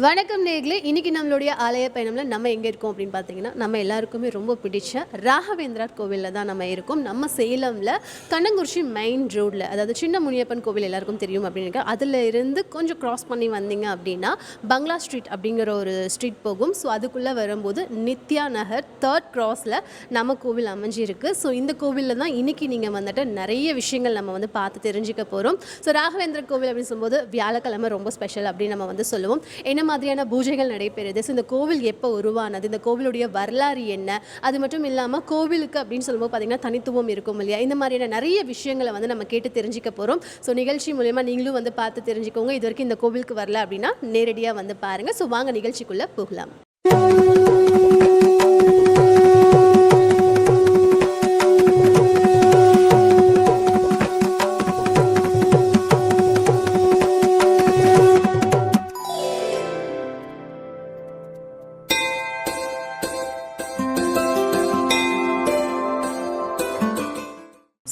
வணக்கம் நேயர்களே, இன்னைக்கு நம்மளுடைய ஆலய பயணம்ல நம்ம எங்கே இருக்கோம் அப்படின்னு பார்த்தீங்கன்னா, நம்ம எல்லாருக்குமே ரொம்ப பிடிச்ச ராகவேந்திரர் கோவிலில் தான் நம்ம இருக்கோம். நம்ம சேலமில் கண்ணங்குறிச்சி மெயின் ரோடில், அதாவது சின்ன முனியப்பன் கோவில் எல்லாருக்கும் தெரியும் அப்படின்னு அதில் இருந்து கொஞ்சம் கிராஸ் பண்ணி வந்தீங்க அப்படின்னா பங்களா ஸ்ட்ரீட் அப்படிங்கிற ஒரு ஸ்ட்ரீட் போகும். ஸோ அதுக்குள்ளே வரும்போது நித்யா நகர் 3rd கிராஸில் நம்ம கோவில் அமைஞ்சிருக்கு. ஸோ இந்த கோவிலில் தான் இன்றைக்கி நீங்கள் வந்துட்டு நிறைய விஷயங்கள் நம்ம வந்து பார்த்து தெரிஞ்சுக்க போகிறோம். ஸோ ராகவேந்திர கோவில் அப்படின்னு சொல்லும்போது வியாழக்கிழமை ரொம்ப ஸ்பெஷல் அப்படின்னு நம்ம வந்து சொல்லுவோம். என்ன மாதிரியான பூஜைகள் நடைபெறுது, இந்த கோவில் எப்போ உருவானது, இந்த கோவிலுடைய வரலாறு என்ன, அது மட்டும் இல்லாமல் கோவிலுக்கு அப்படின்னு சொல்லும்போது பார்த்தீங்கன்னா தனித்துவம் இருக்கும் இல்லையா, இந்த மாதிரியான நிறைய விஷயங்களை வந்து நம்ம கேட்டு தெரிஞ்சுக்க போகிறோம். ஸோ நிகழ்ச்சி மூலமா நீங்களும் வந்து பார்த்து தெரிஞ்சுக்கோங்க. இது வரைக்கும் இந்த கோவிலுக்கு வரல அப்படின்னா நேரடியாக வந்து பாருங்கள். ஸோ வாங்க நிகழ்ச்சிக்குள்ளே போகலாம்.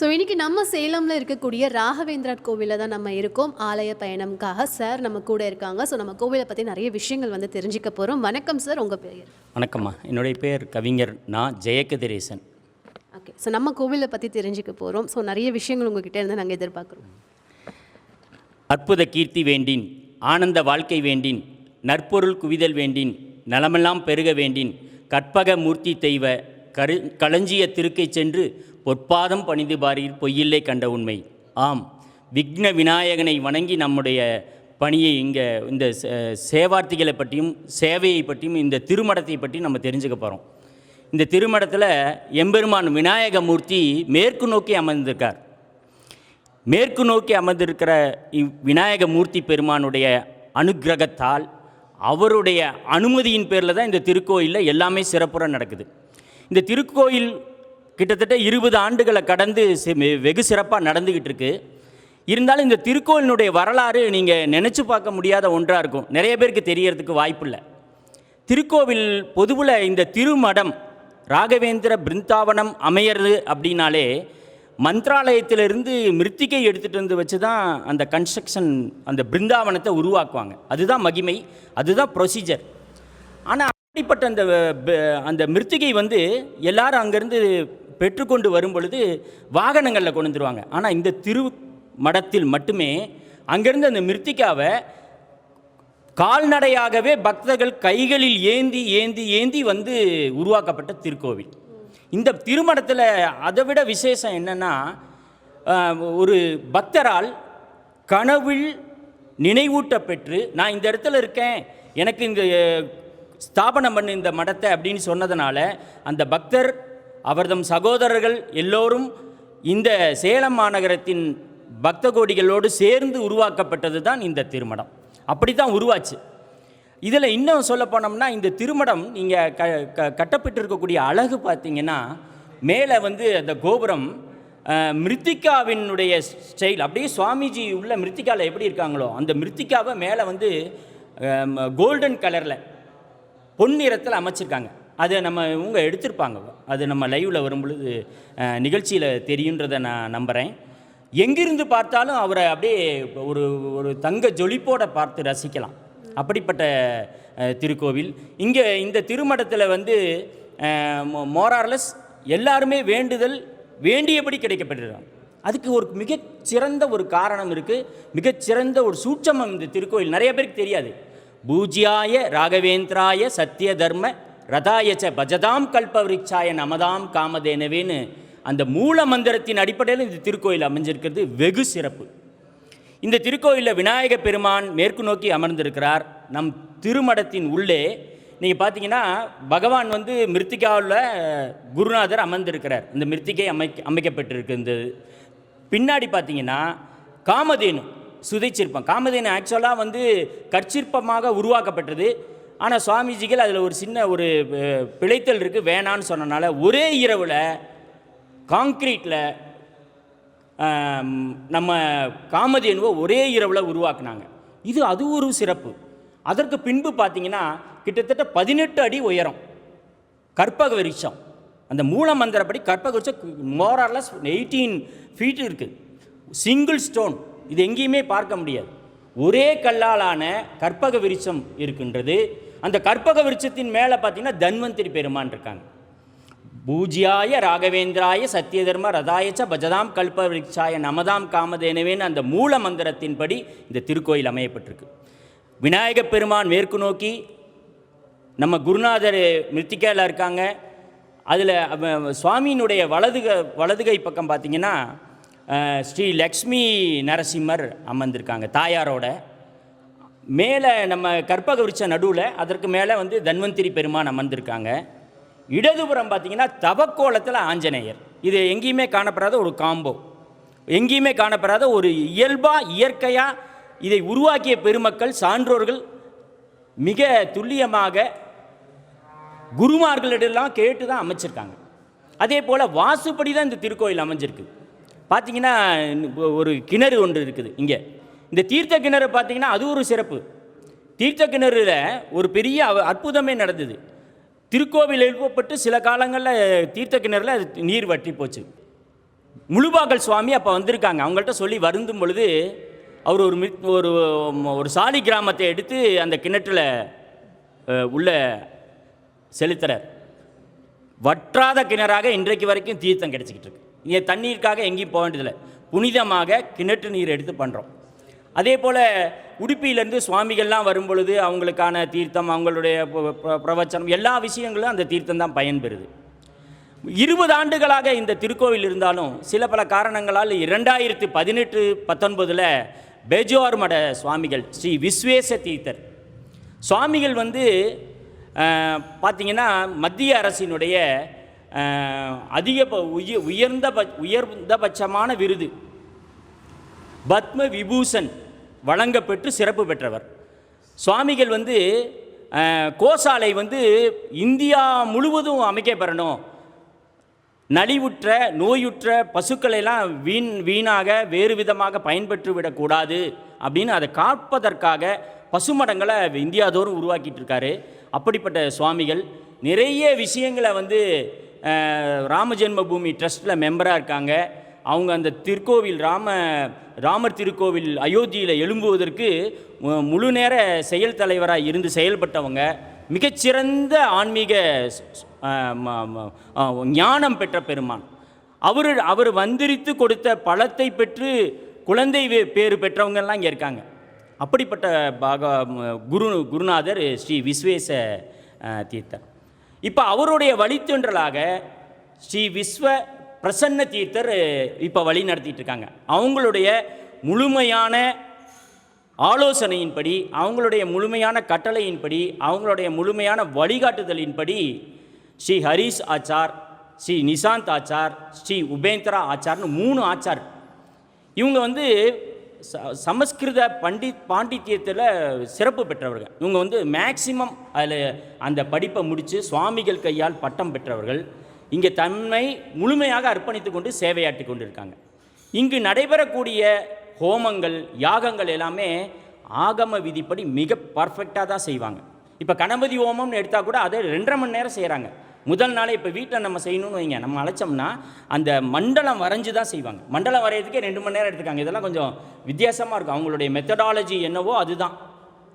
ஸோ இன்றைக்கி நம்ம சேலமில் இருக்கக்கூடிய ராகவேந்திரர் கோவிலில் தான் நம்ம இருக்கோம். ஆலய பயணம்காக சார் நம்ம கூட இருக்காங்க. ஸோ நம்ம கோவிலை பற்றி நிறைய விஷயங்கள் வந்து தெரிஞ்சுக்க போகிறோம். வணக்கம் சார், உங்கள் பேர்? வணக்கம்மா, என்னுடைய பேர் கவிஞர் நான் ஜெயகதிரேசன். ஓகே, ஸோ நம்ம கோவிலை பற்றி தெரிஞ்சுக்க போகிறோம். ஸோ நிறைய விஷயங்கள் உங்ககிட்ட இருந்து நாங்கள் எதிர்பார்க்குறோம். அற்புத கீர்த்தி வேண்டின், ஆனந்த வாழ்க்கை வேண்டின், நற்பொருள் குவிதல் வேண்டின், நலமெல்லாம் பெருக வேண்டின், கற்பக மூர்த்தி தெய்வ களஞ்சிய திருக்கை சென்று பொற்பாதம் பணிந்து பாரீர் பொய்யில்லை கண்ட உண்மை. ஆம், விக்ன விநாயகனை வணங்கி நம்முடைய பணியை இங்கே இந்த சேவார்த்திகளை பற்றியும் சேவையை பற்றியும் இந்த திருமடத்தை பற்றியும் நம்ம தெரிஞ்சுக்க போகிறோம். இந்த திருமடத்தில் எம்பெருமான் விநாயக மூர்த்தி மேற்கு நோக்கி அமர்ந்திருக்கார். மேற்கு நோக்கி அமர்ந்திருக்கிற விநாயக மூர்த்தி பெருமானுடைய அனுக்கிரகத்தால், அவருடைய அனுமதியின் பேரில் தான் இந்த திருக்கோயிலில் எல்லாமே சிறப்புற நடக்குது. இந்த திருக்கோயில் கிட்டத்தட்ட 20 ஆண்டுகளை கடந்து வெகு சிறப்பாக நடந்துக்கிட்டு இருக்கு. இருந்தாலும் இந்த திருக்கோயிலினுடைய வரலாறு நீங்கள் நினச்சி பார்க்க முடியாத ஒன்றாக இருக்கும். நிறைய பேருக்கு தெரியறதுக்கு வாய்ப்பில்லை. திருக்கோவில் பொதுவில் இந்த திருமடம் ராகவேந்திர பிருந்தாவனம் அமையிறது அப்படின்னாலே மந்திராலயத்திலிருந்து மிருத்திகை எடுத்துகிட்டு வந்து வச்சு தான் அந்த கன்ஸ்ட்ரக்ஷன், அந்த பிருந்தாவனத்தை உருவாக்குவாங்க. அதுதான் மகிமை, அதுதான் ப்ரொசீஜர். ஆனால் அப்படிப்பட்ட அந்த மிருத்திகை வந்து எல்லாரும் அங்கேருந்து பெற்றுக்கொண்டு வரும் பொழுது வாகனங்களில் கொண்டு வந்துடுவாங்க. ஆனால் இந்த திருமடத்தில் மட்டுமே அங்கேருந்து அந்த மிருத்திகாவை கால்நடையாகவே பக்தர்கள் கைகளில் ஏந்தி ஏந்தி ஏந்தி வந்து உருவாக்கப்பட்ட திருக்கோவில். இந்த திருமடத்தில் அதை விட விசேஷம் என்னென்னா, ஒரு பக்தரால் கனவில் நினைவூட்ட பெற்று நான் இந்த இடத்துல இருக்கேன், எனக்கு இந்த ஸ்தாபனம் பண்ணு இந்த மடத்தை அப்படின்னு சொன்னதுனால அந்த பக்தர் அவர்தம் சகோதரர்கள் எல்லோரும் இந்த சேலம் மாநகரத்தின் பக்த கோடிகளோடு சேர்ந்து உருவாக்கப்பட்டது தான் இந்த திருமடம். அப்படி தான் உருவாச்சு. இதில் இன்னும் சொல்ல போனோம்னா, இந்த திருமடம் நீங்கள் கட்டப்பட்டிருக்கக்கூடிய அழகு பார்த்திங்கன்னா, மேலே வந்து அந்த கோபுரம் மிருத்திகாவினுடைய ஸ்டைல், அப்படியே சுவாமிஜி உள்ள மிருத்திகாவில் எப்படி இருக்காங்களோ அந்த மிருத்திகாவை மேலே வந்து கோல்டன் கலரில் பொன்னிறத்தில் அமைச்சிருக்காங்க. அதை நம்ம இவங்க எடுத்திருப்பாங்க. அது நம்ம லைவில் வரும்பொழுது நிகழ்ச்சியில் தெரியுன்றதை நான் நம்புகிறேன். எங்கிருந்து பார்த்தாலும் அவரை அப்படியே ஒரு ஒரு தங்க ஜொலிப்போட பார்த்து ரசிக்கலாம். அப்படிப்பட்ட திருக்கோவில். இங்கே இந்த திருமடத்தில் வந்து மோரார்லஸ் எல்லாருமே வேண்டுதல் வேண்டியபடி கிடைக்கப்பட்டிருக்காங்க. அதுக்கு ஒரு மிகச்சிறந்த ஒரு காரணம் இருக்குது, மிகச்சிறந்த ஒரு சூட்சமம் இந்த திருக்கோயில் நிறைய பேருக்கு தெரியாது. பூஜ்யாய ராகவேந்திராய சத்திய தர்ம ரதாயச்ச பஜதாம் கல்பவிருட்சாய நமதாம் காமதேனவேன்னு அந்த மூல மந்திரத்தின் அடிப்படையில் இந்த திருக்கோயில் அமைஞ்சிருக்கிறது வெகு சிறப்பு. இந்த திருக்கோயிலில் விநாயக பெருமான் மேற்கு நோக்கி அமர்ந்திருக்கிறார். நம் திருமடத்தின் உள்ளே நீங்கள் பார்த்தீங்கன்னா பகவான் வந்து மிருத்திகாவில் குருநாதர் அமர்ந்திருக்கிறார். இந்த மிருத்திகை அமைக்கப்பட்டிருக்கு. இந்த பின்னாடி பார்த்தீங்கன்னா காமதேனு சுதைச்சிற்பம். காமதேனு ஆக்சுவலாக வந்து கற்சிற்பமாக உருவாக்கப்பட்டது. ஆனால் சுவாமிஜிகள் அதில் ஒரு சின்ன ஒரு பிழைத்தல் இருக்குது, வேணான்னு சொன்னனால ஒரே இரவில் காங்க்ரீட்டில் நம்ம காமதேனுவை ஒரே இரவில் உருவாக்குனாங்க. அது ஒரு சிறப்பு. அதற்கு பின்பு பார்த்திங்கன்னா கிட்டத்தட்ட 18 அடி உயரம் கற்பக விருட்சம். அந்த மூல மந்திரப்படி கற்பக விருட்சம் மோரார்லஸ் 18 ஃபீட் இருக்குது. சிங்கிள் ஸ்டோன், இது எங்கேயுமே பார்க்க முடியாது. ஒரே கல்லாலான கற்பக விருட்சம் இருக்கின்றது. அந்த கற்பக விருட்சத்தின் மேலே பார்த்தீங்கன்னா தன்வந்திரி பெருமான் இருக்காங்க. பூஜ்யாய ராகவேந்திராய சத்யதர்ம ரதாயச்ச பஜதாம் கல்ப விருட்சாய நமதாம் காமதேனவேன்னு அந்த மூல மந்திரத்தின்படி இந்த திருக்கோயில் அமையப்பட்டிருக்கு. விநாயகப் பெருமான் மேற்கு நோக்கி, நம்ம குருநாதர் மிருத்திகையில் இருக்காங்க. அதில் சுவாமியினுடைய வலதுகை பக்கம் பார்த்திங்கன்னா ஸ்ரீ லக்ஷ்மி நரசிம்மர் அமர்ந்திருக்காங்க தாயாரோட. மேலே நம்ம கற்பக விருட்ச நடுவில் அதற்கு மேலே வந்து தன்வந்திரி பெருமான் அமர்ந்திருக்காங்க. இடதுபுறம் பார்த்திங்கன்னா தவக்கோலத்தில் ஆஞ்சநேயர். இது எங்கேயுமே காணப்படாத ஒரு காம்போ, எங்கேயுமே காணப்படாத ஒரு இயல்பாக இயற்கையாக இதை உருவாக்கிய பெருமக்கள் சான்றோர்கள் மிக துல்லியமாக குருமார்களிடெல்லாம் கேட்டு தான் அமைச்சிருக்காங்க. அதே போல் வாசுப்படி தான் இந்த திருக்கோயில் அமைஞ்சிருக்கு. பார்த்திங்கன்னா ஒரு கிணறு ஒன்று இருக்குது இங்கே. இந்த தீர்த்த கிணறு பார்த்திங்கன்னா அது ஒரு சிறப்பு. தீர்த்த கிணறுல ஒரு பெரிய அற்புதமே நடந்தது. திருக்கோவில் எழுப்பப்பட்டு சில காலங்களில் தீர்த்த கிணறுல நீர் வற்றி போச்சு. முழுபாகல் சுவாமி அப்போ வந்திருக்காங்க. அவங்கள்ட்ட சொல்லி வருந்தும் பொழுது அவர் ஒரு சாலி கிராமத்தை எடுத்து அந்த கிணற்றில் உள்ள செலுத்துறார். வற்றாத கிணறாக இன்றைக்கு வரைக்கும் தீர்த்தம் கிடச்சிக்கிட்டு இருக்கு. இங்கே தண்ணீருக்காக எங்கேயும் போக வேண்டியதில்லை, புனிதமாக கிணற்று நீர் எடுத்து பண்ணுறோம். அதே போல் உடுப்பியிலேருந்து சுவாமிகள்லாம் வரும்பொழுது அவங்களுக்கான தீர்த்தம், அவங்களுடைய பிரவச்சனம், எல்லா விஷயங்களும் அந்த தீர்த்தம் தான் பயன்பெறுது. 20 ஆண்டுகளாக இந்த திருக்கோவில் இருந்தாலும் சில பல காரணங்களால் 2018-19 பேஜோர் மட சுவாமிகள் ஸ்ரீ விஸ்வேச தீர்த்தர் சுவாமிகள் வந்து பார்த்திங்கன்னா மத்திய அரசினுடைய உயர்ந்தபட்சமான விருது பத்ம விபூஷன் வழங்கப்பெற்று சிறப்பு பெற்றவர். சுவாமிகள் வந்து கோசாலை வந்து இந்தியா முழுவதும் அமைக்கப்பெறணும், நலிவுற்ற நோயுற்ற பசுக்களெல்லாம் வீணாக வேறு விதமாக பயன்பெற்று விடக்கூடாது அப்படின்னு அதை காப்பதற்காக பசுமடங்களை இந்தியாதோறும் உருவாக்கிட்டு இருக்காரு. அப்படிப்பட்ட சுவாமிகள் நிறைய விஷயங்களை வந்து ராமஜென்ம பூமி ட்ரஸ்ட்டில் மெம்பராக இருக்காங்க. அவங்க அந்த திருக்கோவில் ராமர் திருக்கோவில் அயோத்தியில் எழும்புவதற்கு முழு நேர செயல் தலைவராக இருந்து செயல்பட்டவங்க. மிகச்சிறந்த ஆன்மீக ஞானம் பெற்ற பெருமான். அவர் வந்திரித்து கொடுத்த பழத்தை பெற்று குழந்தை பேறு பெற்றவங்கெல்லாம் இங்கே இருக்காங்க. அப்படிப்பட்ட குருநாதர் ஸ்ரீ விஸ்வேச தீர்த்தர். இப்போ அவருடைய வழித்தொன்றலாக ஸ்ரீ விஸ்வ பிரசன்ன தீர்த்தர் இப்போ வழி நடத்திட்டு இருக்காங்க. அவங்களுடைய முழுமையான ஆலோசனையின்படி, அவங்களுடைய முழுமையான கட்டளையின்படி, அவங்களுடைய முழுமையான வழிகாட்டுதலின்படி ஸ்ரீ ஹரீஷ் ஆச்சார், ஸ்ரீ நிசாந்த் ஆச்சார், ஸ்ரீ உபேந்திரா ஆச்சார்னு 3 ஆச்சார். இவங்க வந்து சமஸ்கிருத பாண்டித்யத்தில் சிறப்பு பெற்றவர்கள். இவங்க வந்து மேக்சிமம் அதில் அந்த படிப்பை முடித்து சுவாமிகள் கையால் பட்டம் பெற்றவர்கள். இங்கே தன்னை முழுமையாக அர்ப்பணித்து கொண்டு சேவையாற்றி கொண்டிருக்காங்க. இங்கு நடைபெறக்கூடிய ஹோமங்கள் யாகங்கள் எல்லாமே ஆகம விதிப்படி மிக பர்ஃபெக்டாக தான் செய்வாங்க. இப்போ கணபதி ஹோமம்னு எடுத்தால் கூட அதை 2.5 மணி நேரம் செய்கிறாங்க. முதல் நாளே இப்போ வீட்டில் நம்ம செய்யணும்னு வைங்க, நம்ம அழைச்சோம்னா அந்த மண்டலம் வரைஞ்சி தான் செய்வாங்க. மண்டலம் வரைகிறதுக்கே 2 மணி நேரம் எடுத்துக்காங்க. இதெல்லாம் கொஞ்சம் வித்தியாசமாக இருக்கும். அவங்களுடைய மெத்தடாலஜி என்னவோ அதுதான்.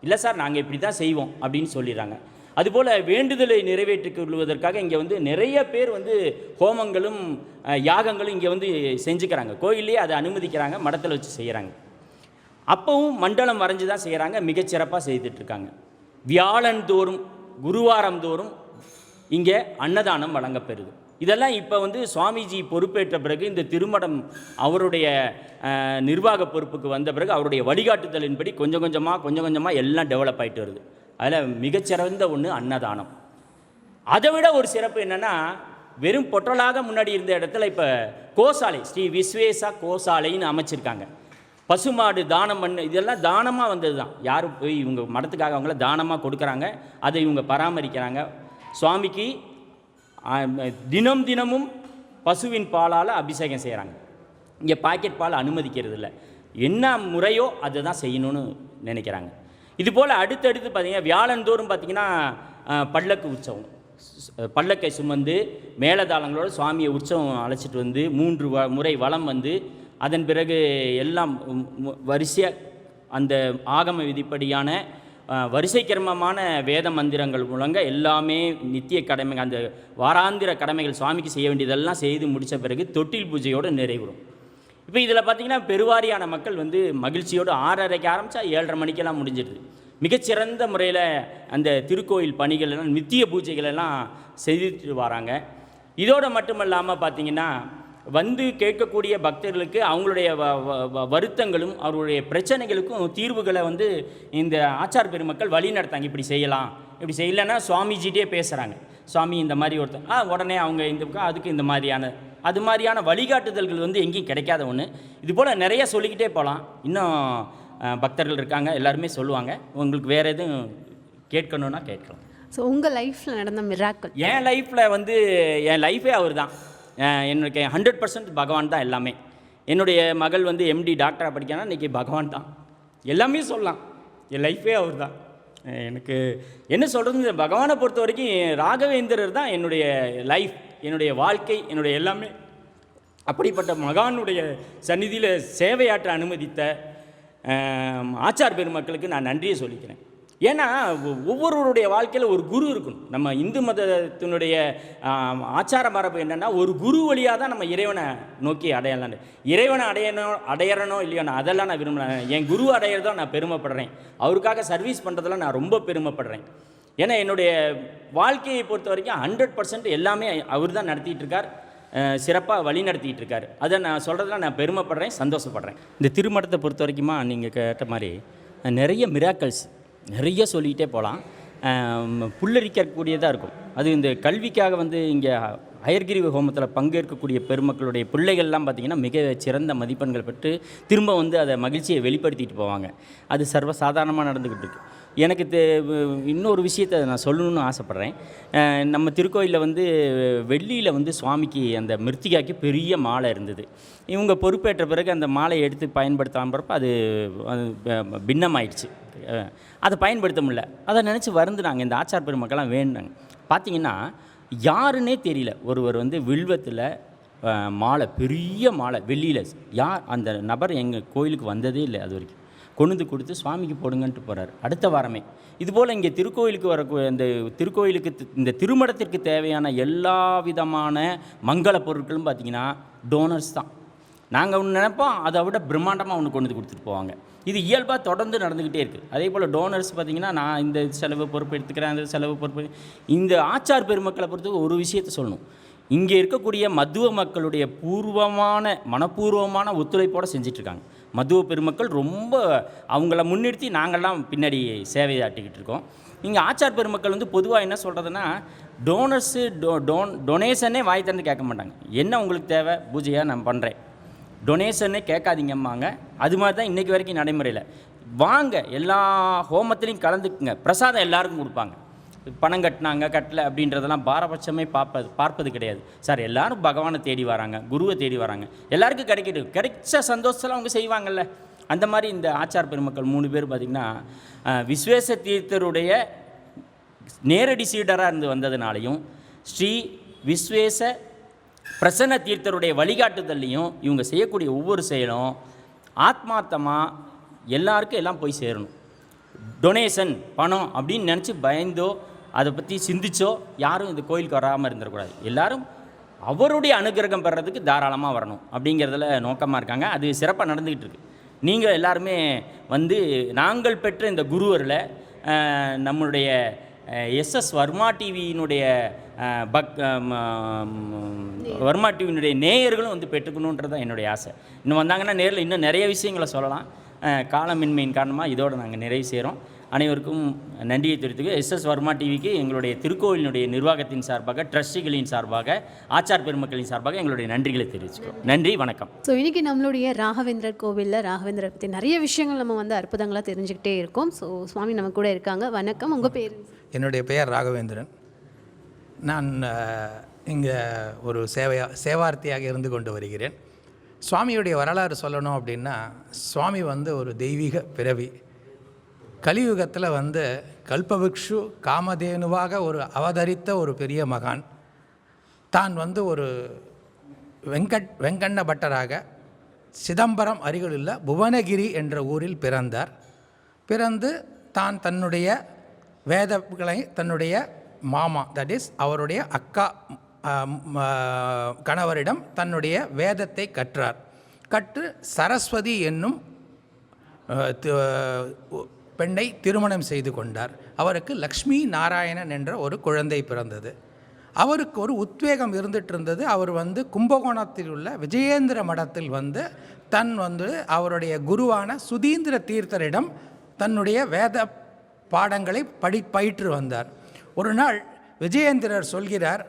இல்லை சார் நாங்கள் இப்படி தான் செய்வோம் அப்படின்னு சொல்லிடுறாங்க. அதுபோல் வேண்டுதலை நிறைவேற்றிக் கொள்வதற்காக இங்கே வந்து நிறைய பேர் வந்து ஹோமங்களும் யாகங்களும் இங்கே வந்து செஞ்சுக்கிறாங்க. கோயிலே அதை அனுமதிக்கிறாங்க, மடத்தில் வச்சு செய்கிறாங்க. அப்போவும் மண்டலம் வரைஞ்சி தான் செய்கிறாங்க. மிகச்சிறப்பாக செய்துட்ருக்காங்க. வியாழன் தோறும் குருவாரம் தோறும் இங்கே அன்னதானம் வழங்கப்பெறுது. இதெல்லாம் இப்போ வந்து சுவாமிஜி பொறுப்பேற்ற பிறகு இந்த திருமடம் அவருடைய நிர்வாக பொறுப்புக்கு வந்த பிறகு அவருடைய வழிகாட்டுதலின்படி கொஞ்சம் கொஞ்சமாக எல்லாம் டெவலப் ஆகிட்டு வருது. அதில் மிகச்சிறந்த ஒன்று அன்னதானம். அதை விட ஒரு சிறப்பு என்னென்னா, வெறும் பொட்டலாக முன்னாடி இருந்த இடத்துல இப்போ கோசாலை ஸ்ரீ விஸ்வேசா கோசாலைன்னு அமைச்சிருக்காங்க. பசுமாடு தானம் பண்ண இதெல்லாம் தானமாக வந்தது தான். யாரும் போய் இவங்க மடத்துக்காக அவங்கள தானமாக கொடுக்குறாங்க. அதை இவங்க பராமரிக்கிறாங்க. சுவாமிக்கு தினமும் பசுவின் பாலால் அபிஷேகம் செய்கிறாங்க. இங்கே பாக்கெட் பால் அனுமதிக்கிறது இல்லை. என்ன முறையோ அதை தான் செய்யணும்னு நினைக்கிறாங்க. இதுபோல் அடுத்தடுத்து பார்த்திங்கன்னா வியாழந்தோறும் பார்த்திங்கன்னா பல்லக்கு உற்சவம், பல்லக்கை சுமந்து மேலதாளங்களோட சுவாமியை உற்சவம் அழைச்சிட்டு வந்து 3 முறை வலம் வந்து அதன் பிறகு எல்லாம் வரிசையாக அந்த ஆகம விதிப்படியான வரிசை கிரமமான வேத மந்திரங்கள் முழங்க எல்லாமே நித்திய கடமை, அந்த வாராந்திர கடமைகள் சுவாமிக்கு செய்ய வேண்டியதெல்லாம் செய்து முடித்த பிறகு தொட்டில் பூஜையோடு நிறைவுறும். இப்போ இதில் பார்த்திங்கன்னா பெருவாரியான மக்கள் வந்து மகிழ்ச்சியோடு 6:30க்கு ஆரம்பித்தா 7:30 மணிக்கெல்லாம் முடிஞ்சிடுது. மிகச்சிறந்த முறையில் அந்த திருக்கோயில் பணிகள் எல்லாம் நித்திய பூஜைகள் எல்லாம் செய்துட்டு வராங்க. இதோடு மட்டுமல்லாமல் பார்த்திங்கன்னா வந்து கேட்கக்கூடிய பக்தர்களுக்கு அவங்களுடைய வருத்தங்களும் அவருடைய பிரச்சனைகளுக்கும் தீர்வுகளை வந்து இந்த ஆச்சார் பெருமக்கள் வழி நடத்தாங்க. இப்படி செய்யலாம், இப்படி செய்யலைன்னா சுவாமிஜிட்டே பேசுகிறாங்க. சுவாமி இந்த மாதிரி ஒருத்தர் உடனே அவங்க இந்த அதுக்கு இந்த மாதிரியான அது மாதிரியான வழிகாட்டுதல்கள் வந்து எங்கேயும் கிடைக்காத ஒன்று. இதுபோல் நிறைய சொல்லிக்கிட்டே போகலாம். இன்னும் பக்தர்கள் இருக்காங்க, எல்லாருமே சொல்லுவாங்க. உங்களுக்கு வேறு எதுவும் கேட்கணுன்னா கேட்கலாம். ஸோ உங்கள் லைஃப்பில் நடந்த மிராக்கிள்? என் லைஃப்பில் வந்து என் லைஃபே அவர் தான். என்னுடைய 100% பகவான் தான் எல்லாமே. என்னுடைய மகள் வந்து MD டாக்டராக படிக்கனா இன்றைக்கி பகவான் தான் எல்லாமே சொல்லலாம். என் லைஃபே அவர் தான். எனக்கு என்ன சொல்கிறது, பகவானை பொறுத்த வரைக்கும் ராகவேந்திரர் தான் என்னுடைய லைஃப், என்னுடைய வாழ்க்கை, என்னுடைய எல்லாமே. அப்படிப்பட்ட மகானுடைய சந்நிதியில் சேவையாற்ற அனுமதித்த ஆச்சார் பெருமக்களுக்கு நான் நன்றியை சொல்லிக்கிறேன். ஏன்னா ஒவ்வொருவருடைய வாழ்க்கையில் ஒரு குரு இருக்கணும். நம்ம இந்து மதத்தினுடைய ஆச்சார மரபு என்னென்னா, ஒரு குரு வழியாக தான் நம்ம இறைவனை நோக்கி அடையலாம். இறைவனை அடையறனோ இல்லையோ நான் அதெல்லாம் நான் விரும்புகிறேன். என் குரு அடையிறதோ நான் பெருமைப்படுறேன். அவருக்காக சர்வீஸ் பண்ணுறதெல்லாம் நான் ரொம்ப பெருமைப்படுறேன். ஏன்னா என்னுடைய வாழ்க்கையை பொறுத்த வரைக்கும் 100% எல்லாமே அவர் தான் நடத்திட்டு இருக்கார், சிறப்பாக வழி நடத்திட்டு இருக்கார். அதை நான் சொல்கிறதுல நான் பெருமைப்படுறேன், சந்தோஷப்படுறேன். இந்த திருமணத்தை பொறுத்த வரைக்குமா நீங்கள் கேட்ட மாதிரி நிறைய மிராக்கல்ஸ் நிறைய சொல்லிக்கிட்டே போகலாம். புல்லரிக்கக்கூடியதாக இருக்கும். அது இந்த கல்விக்காக வந்து இங்கே அயர்கிரி ஹோமத்தில் பங்கேற்கக்கூடிய பெருமக்களுடைய பிள்ளைகள்லாம் பார்த்திங்கன்னா மிக சிறந்த மதிப்பெண்கள் பெற்று திரும்ப வந்து அதை மகிழ்ச்சியை வெளிப்படுத்திட்டு போவாங்க. அது சர்வசாதாரணமாக நடந்துக்கிட்டு இருக்கு. எனக்கு இன்னொரு விஷயத்தை நான் சொல்லணும்னு ஆசைப்பட்றேன். நம்ம திருக்கோயிலில் வந்து வெள்ளியில் வந்து சுவாமிக்கு அந்த மிருத்திகாய்க்கு பெரிய மாலை இருந்தது. இவங்க பொறுப்பேற்ற பிறகு அந்த மாலையை எடுத்து பயன்படுத்தாமறப்ப அது பின்னமாயிடுச்சு. அதை பயன்படுத்த முடியல. அதை நினச்சி வருந்துனாங்க. இந்த ஆச்சார் பெருமக்கெல்லாம் வேண்டாங்க. பார்த்திங்கன்னா யாருன்னே தெரியல. ஒருவர் வந்து வில்வத்தில் மாலை, பெரிய மாலை வெள்ளியில், யார் அந்த நபர் எங்கள் கோயிலுக்கு வந்ததே இல்லை. அது வரைக்கும் கொண்டு வந்து கொடுத்து சுவாமிக்கு போடுங்கன்ட்டு போகிறார் அடுத்த வாரமே. இதுபோல் இங்கே திருக்கோயிலுக்கு இந்த திருக்கோயிலுக்கு இந்த திருமணத்திற்கு தேவையான எல்லா விதமான மங்கள பொருட்களும் பார்த்திங்கன்னா டோனர்ஸ் தான். நாங்கள் ஒன்று நினைப்போம், அதை விட பிரம்மாண்டமாக ஒன்று கொண்டு வந்து கொடுத்துட்டு போவாங்க. இது இயல்பாக தொடர்ந்து நடந்துக்கிட்டே இருக்குது. அதே போல் டோனர்ஸ் பார்த்திங்கன்னா, நான் இந்த செலவு பொறுப்பு எடுத்துக்கிறேன், அந்த செலவு பொறுப்பு. இந்த ஆச்சார் பெருமக்களை பொறுத்து ஒரு விஷயத்தை சொல்லணும். இங்கே இருக்கக்கூடிய மத்துவ மக்களுடைய மனப்பூர்வமான ஒத்துழைப்போடு செஞ்சிட்ருக்காங்க. மத்துவ பெருமக்கள் ரொம்ப அவங்கள முன்னிறுத்தி நாங்கள்லாம் பின்னாடி சேவையாட்டிக்கிட்டு இருக்கோம். இங்கே ஆச்சார் பெருமக்கள் வந்து பொதுவாக என்ன சொல்கிறதுனா, டோனர்ஸு டொனேஷனே வாய் திறந்து கேட்க மாட்டாங்க. என்ன உங்களுக்கு தேவை பூஜையாக நான் பண்ணுறேன், டொனேஷனே கேட்காதீங்கம்மாங்க. அது மாதிரி தான் இன்றைக்கி வரைக்கும் நடைமுறையில். வாங்க எல்லா ஹோமத்துலேயும் கலந்துக்குங்க, பிரசாதம் எல்லாருக்கும் கொடுப்பாங்க. பணம் கட்டினாங்க கட்டலை அப்படின்றதெல்லாம் பாரபட்சமே பார்ப்பது கிடையாது. சார் எல்லோரும் பகவானை தேடி வராங்க, குருவை தேடி வராங்க, எல்லாருக்கும் கிடைச்ச சந்தோஷத்தில் அவங்க செய்வாங்கள்ல. அந்த மாதிரி இந்த ஆச்சார் பெருமக்கள் 3 பேர் பார்த்திங்கன்னா விஸ்வேச தீர்த்தருடைய நேரடி சீடராக இருந்து வந்ததுனாலையும் ஸ்ரீ விஸ்வேச பிரசன்ன தீர்த்தருடைய வழிகாட்டுதல்லையும் இவங்க செய்யக்கூடிய ஒவ்வொரு செயலும் ஆத்மார்த்தமாக எல்லாருக்கும் எல்லாம் போய் சேரணும். டொனேஷன் பணம் அப்படின்னு நினச்சி பயந்தோ அதை பற்றி சிந்திச்சோ யாரும் இந்த கோயிலுக்கு வராமல் இருந்துடக்கூடாது. எல்லோரும் அவருடைய அனுகிரகம் பெறதுக்கு தாராளமாக வரணும் அப்படிங்கிறதுல நோக்கமாக இருக்காங்க. அது சிறப்பாக நடந்துக்கிட்டு இருக்கு. நீங்கள் எல்லாருமே வந்து நாங்கள் பெற்ற இந்த குருவரில் நம்மளுடைய SS வர்மா டிவியினுடைய வர்மா டிவியினுடைய நேயர்களும் வந்து பெற்றுக்கணுன்றதான் என்னுடைய ஆசை. இன்னும் வந்தாங்கன்னா நேரில் இன்னும் நிறைய விஷயங்களை சொல்லலாம். காலமின்மையின் காரணமாக இதோடு நாங்கள் நிறைவு செய்கிறோம். அனைவருக்கும் நன்றியை தெரிவித்துக்கு SS வர்மா டிவிக்கு எங்களுடைய திருக்கோயிலினுடைய நிர்வாகத்தின் சார்பாக, ட்ரஸ்டிகளின் சார்பாக, ஆச்சார் பெருமக்களின் சார்பாக எங்களுடைய நன்றிகளை தெரிவிச்சுக்கிறோம். நன்றி, வணக்கம். ஸோ இன்றைக்கி நம்மளுடைய ராகவேந்திரர் கோவிலில் ராகவேந்திரர் பற்றி நிறைய விஷயங்கள் நம்ம வந்து அற்புதங்களாக தெரிஞ்சுக்கிட்டே இருக்கோம். ஸோ சுவாமி நம்ம கூட இருக்காங்க. வணக்கம், உங்கள் பேர்? என்னுடைய பெயர் ராகவேந்திரன். நான் இங்கே ஒரு சேவார்த்தியாக இருந்து கொண்டு வருகிறேன். சுவாமியுடைய வரலாறு சொல்லணும் அப்படின்னா, சுவாமி வந்து ஒரு தெய்வீக பிறவி. கலியுகத்தில் வந்து கல்பவிக்ஷு காமதேனுவாக ஒரு அவதரித்த ஒரு பெரிய மகான். தான் வந்து ஒரு வெங்கண்ண பட்டராக சிதம்பரம் அருகிலுள்ள புவனகிரி என்ற ஊரில் பிறந்தார். பிறந்து தான் தன்னுடைய வேதங்களை தன்னுடைய மாமா, தட் இஸ் அவருடைய அக்கா கணவரிடம் தன்னுடைய வேதத்தை கற்றார். கற்று சரஸ்வதி என்னும் பெண்ணை திருமணம் செய்து கொண்டார். அவருக்கு லக்ஷ்மி நாராயணன் என்ற ஒரு குழந்தை பிறந்தது. அவருக்கு ஒரு உத்வேகம் இருந்துட்டு இருந்தது. அவர் கும்பகோணத்தில் உள்ள விஜயேந்திர மடத்தில் அவருடைய குருவான சுதீந்திர தீர்த்தரிடம் தன்னுடைய வேத பாடங்களை பயிற்று வந்தார். ஒரு நாள் விஜயேந்திரர் சொல்கிறார்,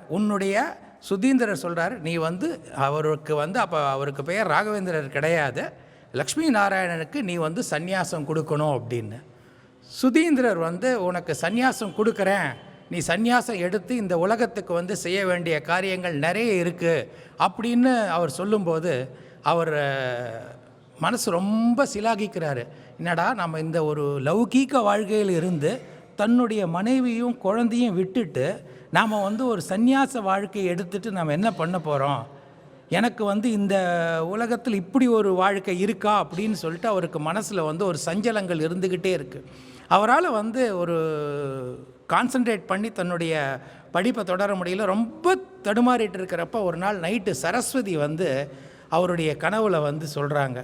சுதீந்திரர் சொல்கிறார், நீ அவருக்கு அப்போ அவருக்கு பெயர் ராகவேந்திரர் கிடையாது, லக்ஷ்மி நாராயணனுக்கு நீ சந்நியாசம் கொடுக்கணும் அப்படின்னு. சுதீந்திரர் உனக்கு சந்நியாசம் கொடுக்குறேன், நீ சந்நியாசம் எடுத்து இந்த உலகத்துக்கு செய்ய வேண்டிய காரியங்கள் நிறைய இருக்குது அப்படின்னு அவர் சொல்லும்போது அவர் மனசு ரொம்ப சிலாகிக்கிறாரு. என்னடா நம்ம இந்த ஒரு லௌகீக வாழ்க்கையில் இருந்து தன்னுடைய மனைவியும் குழந்தையும் விட்டுட்டு நாம் ஒரு சந்நியாச வாழ்க்கையை எடுத்துகிட்டு நம்ம என்ன பண்ண போகிறோம், எனக்கு இந்த உலகத்தில் இப்படி ஒரு வாழ்க்கை இருக்கா அப்படின்னு சொல்லிட்டு அவருக்கு மனசில் ஒரு சஞ்சலங்கள் இருந்துக்கிட்டே இருக்குது. அவரால் ஒரு கான்சன்ட்ரேட் பண்ணி தன்னுடைய படிப்பை தொடர முடியல. ரொம்ப தடுமாறிட்டு இருக்கிறப்ப ஒரு நாள் நைட்டு சரஸ்வதி அவருடைய கனவில் சொல்கிறாங்க,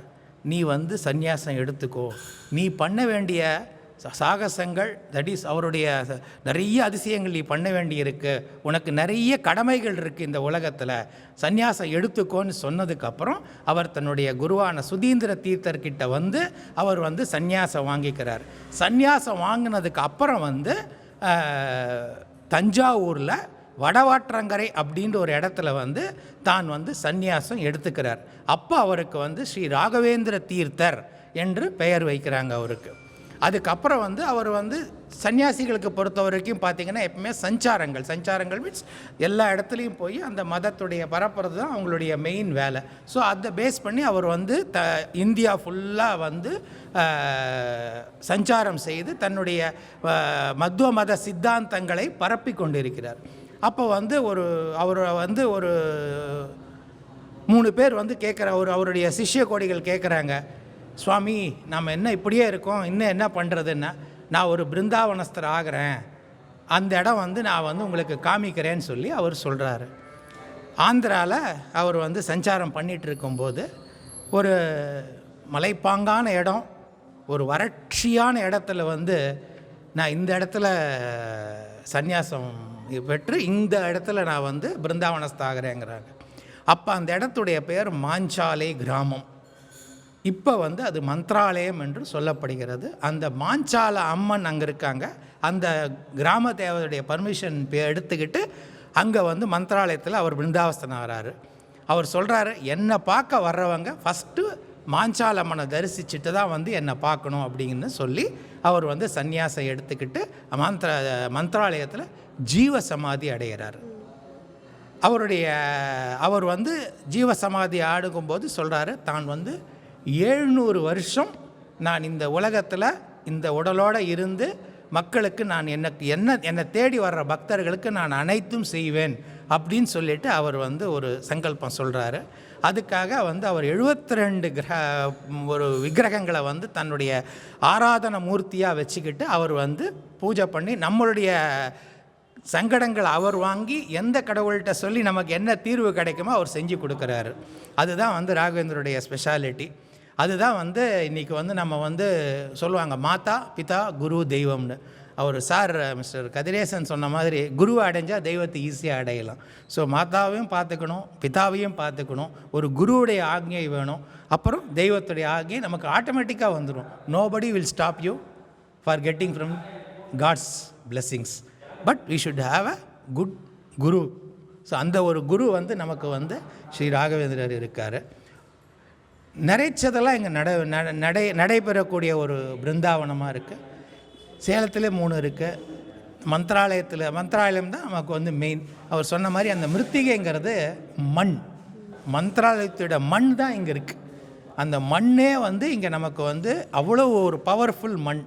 நீ சந்நியாசம் எடுத்துக்கோ, நீ பண்ண வேண்டிய சாகசங்கள், தட் இஸ் அவருடைய நிறைய அதிசயங்கள் நீ பண்ண வேண்டியிருக்கு, உனக்கு நிறைய கடமைகள் இருக்குது இந்த உலகத்தில், சந்நியாசம் எடுத்துக்கோன்னு சொன்னதுக்கப்புறம் அவர் தன்னுடைய குருவான சுதீந்திர தீர்த்தர்கிட்ட அவர் சந்நியாசம் வாங்கிக்கிறார். சந்நியாசம் வாங்கினதுக்கு அப்புறம் தஞ்சாவூரில் வடவாற்றங்கரை அப்படின்ற ஒரு இடத்துல தான் சந்நியாசம் எடுத்துக்கிறார். அப்போ அவருக்கு ஸ்ரீ ராகவேந்திர தீர்த்தர் என்று பெயர் வைக்கிறாங்க அவருக்கு. அதுக்கப்புறம் அவர் சன்னியாசிகளுக்கு பொறுத்த வரைக்கும் பார்த்திங்கன்னா எப்பவுமே சஞ்சாரங்கள் மீன்ஸ் எல்லா இடத்துலையும் போய் அந்த மதத்துடைய பரப்புறது தான் அவங்களுடைய மெயின் வேலை. ஸோ அதை பேஸ் பண்ணி அவர் இந்தியா ஃபுல்லாக சஞ்சாரம் செய்து தன்னுடைய மத்வ மத சித்தாந்தங்களை பரப்பி கொண்டிருக்கிறார். அப்போ அவர் ஒரு 3 பேர் கேட்குற அவருடைய சிஷ்ய கோடிகள் கேட்குறாங்க, சுவாமி நம்ம என்ன இப்படியே இருக்கோம், இன்னும் என்ன பண்ணுறதுன்னா, நான் ஒரு பிருந்தாவனஸ்தர் ஆகிறேன், அந்த இடம் நான் உங்களுக்கு காமிக்கிறேன்னு சொல்லி அவர் சொல்கிறாரு. ஆந்திராவில் அவர் சஞ்சாரம் பண்ணிகிட்டு இருக்கும்போது ஒரு மலைப்பாங்கான இடம், ஒரு வறட்சியான இடத்துல நான் இந்த இடத்துல சந்நியாசம் பெற்று இந்த இடத்துல நான் பிருந்தாவனஸ்தாகிறேங்கிறாங்க. அப்போ அந்த இடத்துடைய பெயர் மாஞ்சாலை கிராமம். இப்போ அது மந்த்ராலயம் என்று சொல்லப்படுகிறது. அந்த மாஞ்சால அம்மன் அங்கே இருக்காங்க. அந்த கிராம தேவதையுடைய பர்மிஷன் எடுத்துக்கிட்டு அங்கே மந்த்ராலயத்தில் அவர் பிருந்தாவஸ்தன் ஆகிறாரு. அவர் சொல்கிறாரு, என்னை பார்க்க வர்றவங்க ஃபஸ்ட்டு மாஞ்சால அம்மனை தரிசிச்சுட்டு தான் என்னை பார்க்கணும் அப்படின்னு சொல்லி அவர் சந்நியாசம் எடுத்துக்கிட்டு மந்த்ராலயத்தில் ஜீவ சமாதி அடைகிறார். அவர் ஜீவசமாதி ஆடுகும்போது சொல்கிறாரு, தான் 700 வருஷம் நான் இந்த உலகத்தில் இந்த உடலோடு இருந்து மக்களுக்கு நான் என்னை தேடி வர்ற பக்தர்களுக்கு நான் அனைத்தும் செய்வேன் அப்படின்னு சொல்லிட்டு அவர் ஒரு சங்கல்பம் சொல்கிறாரு. அதுக்காக அவர் 72 ஒரு விக்கிரகங்களை தன்னுடைய ஆராதன மூர்த்தியாக வச்சுக்கிட்டு அவர் பூஜை பண்ணி நம்மளுடைய சங்கடங்களை அவர் வாங்கி எந்த கடவுள்கிட்ட சொல்லி நமக்கு என்ன தீர்வு கிடைக்குமோ அவர் செஞ்சு கொடுக்குறாரு. அதுதான் ராகவேந்தருடைய ஸ்பெஷாலிட்டி. அதுதான் இன்றைக்கி நம்ம சொல்லுவாங்க மாதா பிதா குரு தெய்வம்னு. அவர் மிஸ்டர் கதிரேசன் சொன்ன மாதிரி குருவை அடைஞ்சால் தெய்வத்தை ஈஸியாக அடையலாம். ஸோ மாதாவையும் பார்த்துக்கணும், பிதாவையும் பார்த்துக்கணும், ஒரு குருவுடைய ஆக்ஞை வேணும், அப்புறம் தெய்வத்துடைய ஆக்ஞை நமக்கு ஆட்டோமேட்டிக்காக வந்துடும். Nobody will stop you for getting from God's blessings, but we should have a good guru. So அந்த ஒரு குரு நமக்கு ஸ்ரீ ராகவேந்திரர் இருக்கார். நிறைச்சதெல்லாம் இங்கே நடைபெறக்கூடிய ஒரு பிருந்தாவனமாக இருக்குது. சேலத்தில் 3 இருக்குது. மந்த்ராலயம் தான் நமக்கு மெயின். அவர் சொன்ன மாதிரி அந்த மிருத்திகைங்கிறது மண், மந்த்ராலயத்தோட மண் தான் இங்கே இருக்குது. அந்த மண்ணே இங்கே நமக்கு அவ்வளோ ஒரு பவர்ஃபுல் மண்.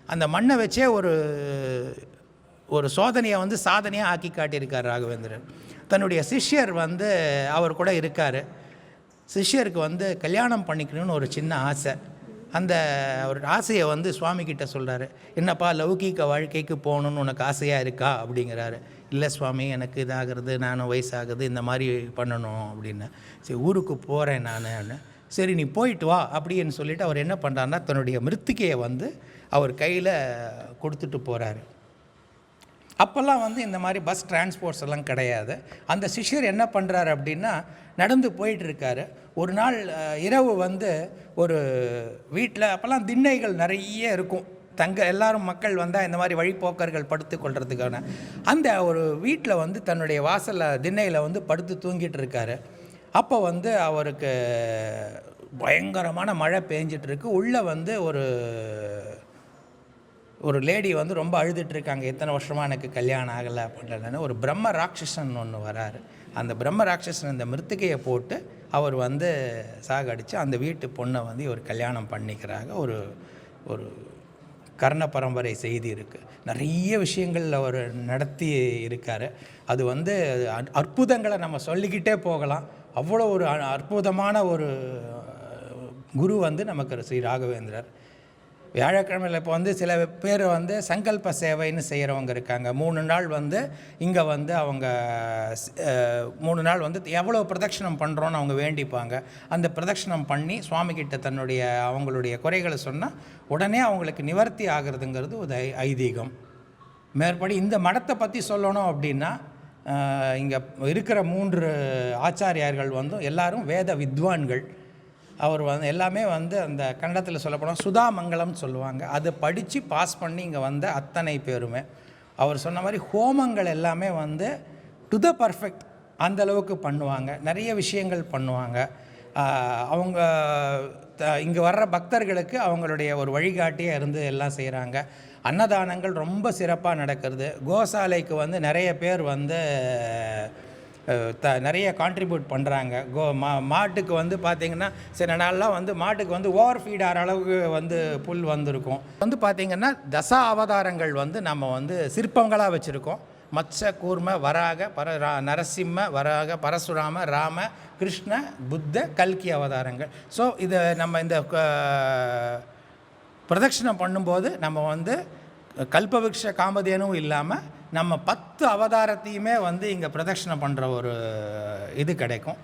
அந்த மண்ணை வச்சே ஒரு சோதனையை சாதனையாக ஆக்கி காட்டியிருக்கார் ராகவேந்திரன். தன்னுடைய சிஷ்யர் அவர் கூட இருக்கார். சிஷ்யருக்கு வந்து கல்யாணம் பண்ணிக்கணும்னு ஒரு சின்ன ஆசை. அந்த ஒரு ஆசையை வந்து சுவாமி கிட்ட சொல்கிறாரு. என்னப்பா லௌகீக வாழ்க்கைக்கு போகணுன்னு உனக்கு ஆசையாக இருக்கா அப்படிங்கிறாரு. இல்லை சுவாமி, எனக்கு இதாகிறது, நானும் வயசாகுது, இந்த மாதிரி பண்ணணும் அப்படின்னு. சரி, ஊருக்கு போகிறேன் நான். சரி, நீ போயிட்டு வா அப்படின்னு சொல்லிவிட்டு அவர் என்ன பண்ணுறாருன்னா தன்னுடைய மிருத்திகையை வந்து அவர் கையில் கொடுத்துட்டு போகிறாரு. அப்போல்லாம் வந்து இந்த மாதிரி பஸ் டிரான்ஸ்போர்ட்ஸ் எல்லாம் கிடையாது. அந்த சிஷ்யர் என்ன பண்ணுறாரு அப்படின்னா நடந்து போயிட்டுருக்காரு. ஒரு நாள் இரவு வந்து ஒரு வீட்டில், அப்போல்லாம் திண்ணைகள் நிறைய இருக்கும், எல்லாரும் மக்கள் வந்தால் இந்த மாதிரி வழிப்போக்கர்கள் படுத்து கொள்றதுக்கான. அந்த ஒரு வீட்டில் வந்து தன்னுடைய வாசலில் திண்ணையில் வந்து படுத்து தூங்கிட்டு இருக்காரு. அப்போ வந்து அவருக்கு பயங்கரமான மழை பெஞ்சிட்ருக்கு. உள்ளே வந்து ஒரு லேடி வந்து ரொம்ப அழுதுட்டுருக்காங்க. எத்தனை வருஷமாக எனக்கு கல்யாணம் ஆகலை அப்படின்றதுன்னு. ஒரு பிரம்ம ராட்சசன் ஒன்று வராரு. அந்த பிரம்ம ராட்சசன் இந்த மிருத்திகையை போட்டு அவர் வந்து சாகடித்து அந்த வீட்டு பொண்ணை வந்து இவர் கல்யாணம் பண்ணிக்கிறாங்க. ஒரு கர்ண பரம்பரை செய்தி இருக்குது. நிறைய விஷயங்கள் அவர் நடத்தி இருக்கார். அது வந்து அற்புதங்களை நம்ம சொல்லிக்கிட்டே போகலாம். அவ்வளோ ஒரு அற்புதமான ஒரு குரு வந்து நமக்கு ஸ்ரீ ராகவேந்திரர். வியாழக்கிழமையில் இப்போ வந்து சில பேர் வந்து சங்கல்ப சேவைன்னு செய்கிறவங்க இருக்காங்க. 3 நாள் வந்து இங்கே வந்து அவங்க 3 நாள் வந்து எவ்வளோ பிரதட்சணம் பண்ணுறோன்னு அவங்க வேண்டிப்பாங்க. அந்த பிரதட்சணம் பண்ணி சுவாமிகிட்ட அவங்களுடைய குறைகளை சொன்னால் உடனே அவங்களுக்கு நிவர்த்தி ஆகிறதுங்கிறது ஒரு ஐதீகம். மேற்படி இந்த மடத்தை பற்றி சொல்லணும் அப்படின்னா இங்கே இருக்கிற 3 ஆச்சாரியார்கள் வந்து எல்லாரும் வேத வித்வான்கள். அவர் வந்து எல்லாமே வந்து அந்த கன்னடத்தில் சொல்லப்போனால் சுதாமங்கலம்னு சொல்லுவாங்க. அதை படித்து பாஸ் பண்ணி இங்கே வந்த அத்தனை பேருமே அவர் சொன்ன மாதிரி ஹோமங்கள் எல்லாமே வந்து டு த பர்ஃபெக்ட் அந்தளவுக்கு பண்ணுவாங்க. நிறைய விஷயங்கள் பண்ணுவாங்க. அவங்க இங்கே வர்ற பக்தர்களுக்கு அவங்களுடைய ஒரு வழிகாட்டியே இருந்து எல்லாம் செய்கிறாங்க. அன்னதானங்கள் ரொம்ப சிறப்பாக நடக்கிறது. கோசாலைக்கு வந்து நிறைய பேர் வந்து நிறைய கான்ட்ரிபியூட் பண்ணுறாங்க. மாட்டுக்கு வந்து பார்த்திங்கன்னா சில நாள்லாம் வந்து மாட்டுக்கு வந்து ஓவர் ஃபீட் ஆகிற அளவுக்கு வந்து புல் வந்திருக்கும். வந்து பார்த்திங்கன்னா அவதாரங்கள் வந்து நம்ம வந்து சிற்பங்களாக வச்சுருக்கோம். மத்ச, கூர்ம, வராக, நரசிம்ம, வராக, பரசுராம, ராம, கிருஷ்ண, புத்த, கல்கி அவதாரங்கள். ஸோ இதை நம்ம இந்த பிரதட்சணம் பண்ணும்போது நம்ம வந்து கல்பவிருஷ காமதேனும் இல்லாமல் நம்ம 10 அவதாரத்தையுமே வந்து இங்கே பிரதட்சணம் பண்ணுற ஒரு இது கிடைக்கும்.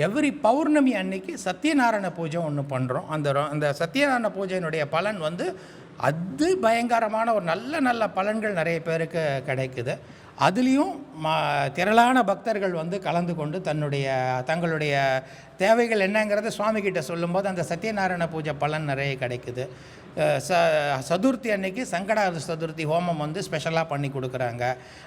எவ்ரி பௌர்ணமி அன்னைக்கு சத்யநாராயண பூஜை ஒன்று பண்ணுறோம். அந்த சத்யநாராயண பூஜையினுடைய பலன் வந்து அது பயங்கரமான ஒரு நல்ல பலன்கள் நிறைய பேருக்கு கிடைக்குது. அதுலேயும் திரளான பக்தர்கள் வந்து கலந்து கொண்டு தங்களுடைய தேவைகள் என்னங்கிறத சுவாமிகிட்ட சொல்லும்போது அந்த சத்யநாராயண பூஜை பலன் நிறைய கிடைக்குது. சதுர்த்தி அன்னைக்கு சங்கடார சதுர்த்தி ஹோமம் வந்து ஸ்பெஷலாக பண்ணி கொடுக்குறாங்க.